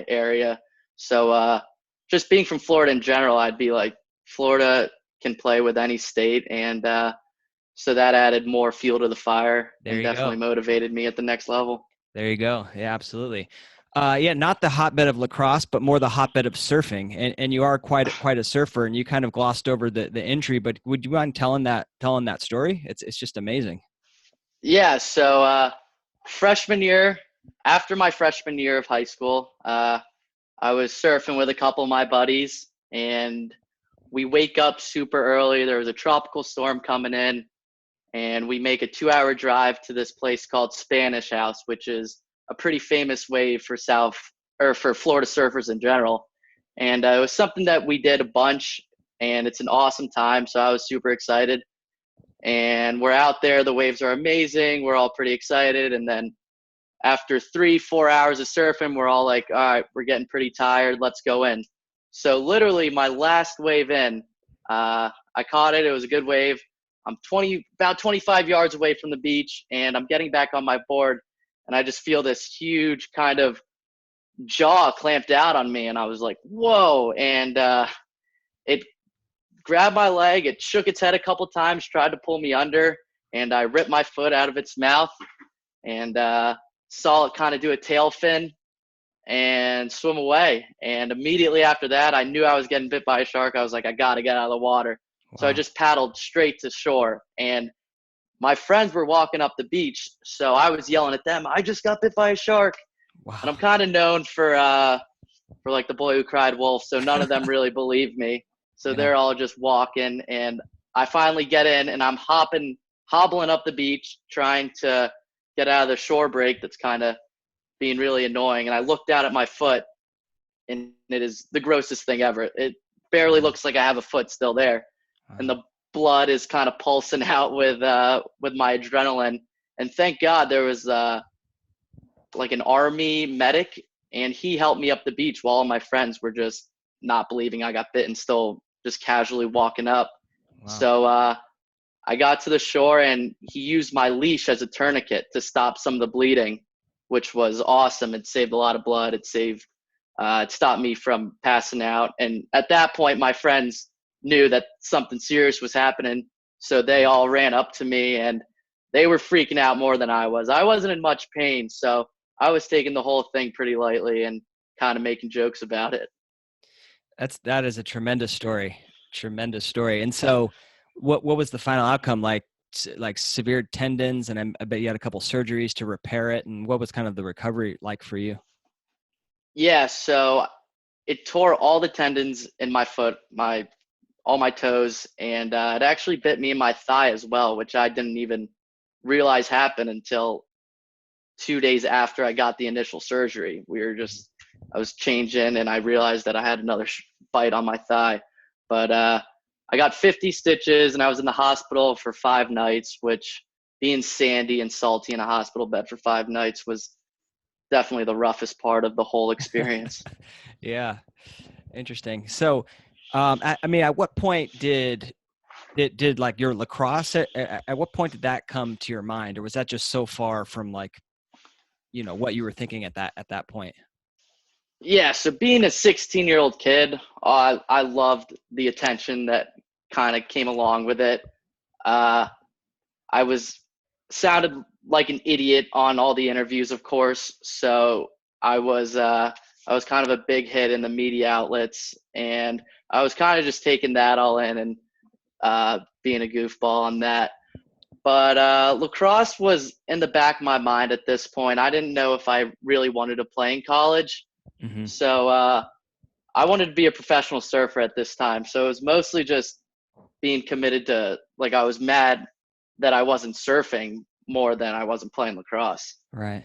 area. So just being from Florida in general, I'd be like, Florida can play with any state. And so that added more fuel to the fire There and you go. definitely motivated me at the next level. There you go. Yeah, absolutely. Yeah, not the hotbed of lacrosse, but more the hotbed of surfing. And you are quite a surfer, and you kind of glossed over the injury, but would you mind telling that story? It's just amazing. Yeah. So freshman year, after my freshman year of high school, I was surfing with a couple of my buddies, and we wake up super early. There was a tropical storm coming in, and we make a 2-hour drive to this place called Spanish House, which is a pretty famous wave for for Florida surfers in general. And it was something that we did a bunch, and it's an awesome time. So I was super excited. And we're out there. The waves are amazing. We're all pretty excited. And then after 3-4 hours of surfing, we're all like, all right, we're getting pretty tired. Let's go in. So literally my last wave in, I caught it. It was a good wave. I'm about 25 yards away from the beach, and I'm getting back on my board, and I just feel this huge kind of jaw clamped out on me, and I was like, whoa. And it grabbed my leg. It shook its head a couple times, tried to pull me under, and I ripped my foot out of its mouth and saw it kind of do a tail fin and swim away. And immediately after that, I knew I was getting bit by a shark. I was like, I got to get out of the water. So I Wow. just paddled straight to shore. And my friends were walking up the beach, so I was yelling at them, I just got bit by a shark. And Wow. I'm kind of known for like the boy who cried wolf, so none of them really believe me. So Yeah. they're all just walking, and I finally get in, and I'm hobbling up the beach, trying to get out of the shore break that's kind of being really annoying. And I look down at my foot, and it is the grossest thing ever. It barely looks like I have a foot still there. And the blood is kind of pulsing out with my adrenaline. And thank God there was like an army medic, and he helped me up the beach while all my friends were just not believing I got bit and still just casually walking up. Wow. So I got to the shore, and he used my leash as a tourniquet to stop some of the bleeding, which was awesome. It saved a lot of blood. It stopped me from passing out. And at that point, my friends knew that something serious was happening. So they all ran up to me, and they were freaking out more than I was. I wasn't in much pain, so I was taking the whole thing pretty lightly and kind of making jokes about it. That is a tremendous story. Tremendous story. And so what was the final outcome like? Like severe tendons, and I bet you had a couple surgeries to repair it. And what was kind of the recovery like for you? Yeah, so it tore all the tendons in my foot, all my toes, and it actually bit me in my thigh as well, which I didn't even realize happened until 2 days after I got the initial surgery. I was changing, and I realized that I had another bite on my thigh. But I got 50 stitches, and I was in the hospital for 5 nights, which, being sandy and salty in a hospital bed for 5 nights was definitely the roughest part of the whole experience. Yeah. Interesting. So, I mean, at what point did like your lacrosse, at what point did that come to your mind, or was that just so far from like, what you were thinking at that point? Yeah, so being a 16-year-old kid, I loved the attention that kind of came along with it. Uh, I sounded like an idiot on all the interviews, of course. So I was kind of a big hit in the media outlets, and I was kind of just taking that all in and being a goofball on that. But lacrosse was in the back of my mind at this point. I didn't know if I really wanted to play in college. Mm-hmm. So I wanted to be a professional surfer at this time. So it was mostly just being committed to, like, I was mad that I wasn't surfing more than I wasn't playing lacrosse. Right.